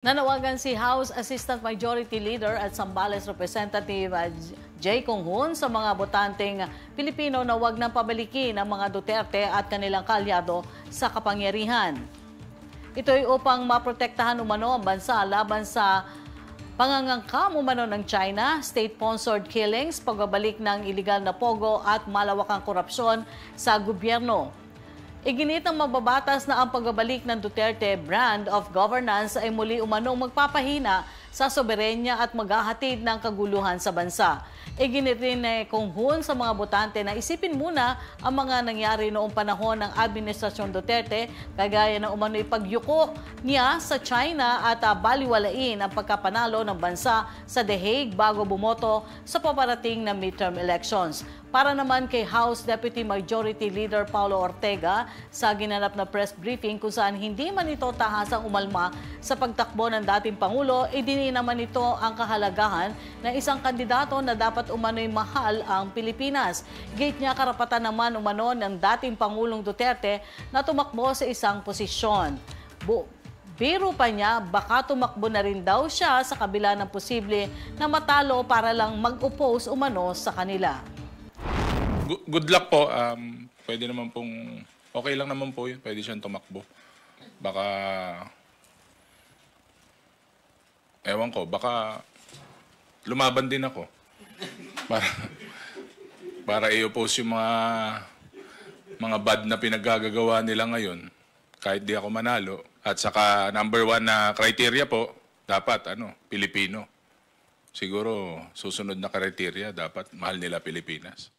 Nanawagan si House Assistant Majority Leader at Zambales Representative Jay Conghun sa mga botanteng Pilipino na huwag nang pabalikin ang mga Duterte at kanilang kalyado sa kapangyarihan. Ito ay upang maprotektahan umano ang bansa laban sa pangangangkam umano ng China, state-sponsored killings, pagbabalik ng iligal na pogo at malawakang korupsyon sa gobyerno. Iginit ng mababatas na ang pagbabalik ng Duterte brand of governance ay muli umanong magpapahina sa soberenya at maghahatid ng kaguluhan sa bansa. Iginit rin ni Conghun sa mga botante na isipin muna ang mga nangyari noong panahon ng Administrasyon Duterte, kagaya ng umano'y pagyuko niya sa China at baliwalain ang pagkapanalo ng bansa sa The Hague bago bumoto sa paparating na midterm elections. Para naman kay House Deputy Majority Leader Paulo Ortega sa ginanap na press briefing kung saan hindi man ito tahasang umalma sa pagtakbo ng dating Pangulo, idini naman ito ang kahalagahan ng isang kandidato na dapat umano'y mahal ang Pilipinas. Gate niya karapatan naman umano ng dating Pangulong Duterte na tumakbo sa isang posisyon. Biro pa niya, baka tumakbo na rin daw siya sa kabila ng posible na matalo para lang mag-oppose umano sa kanila. Good luck po. Pwede naman pong, okay lang naman po yun. Pwede siyang tumakbo. Baka, ewan ko, baka lumaban din ako. Para i-oppose yung mga bad na pinaggagawa nila ngayon. Kahit di ako manalo. At saka number one na criteria po, dapat Pilipino. Siguro susunod na criteria, dapat mahal nila Pilipinas.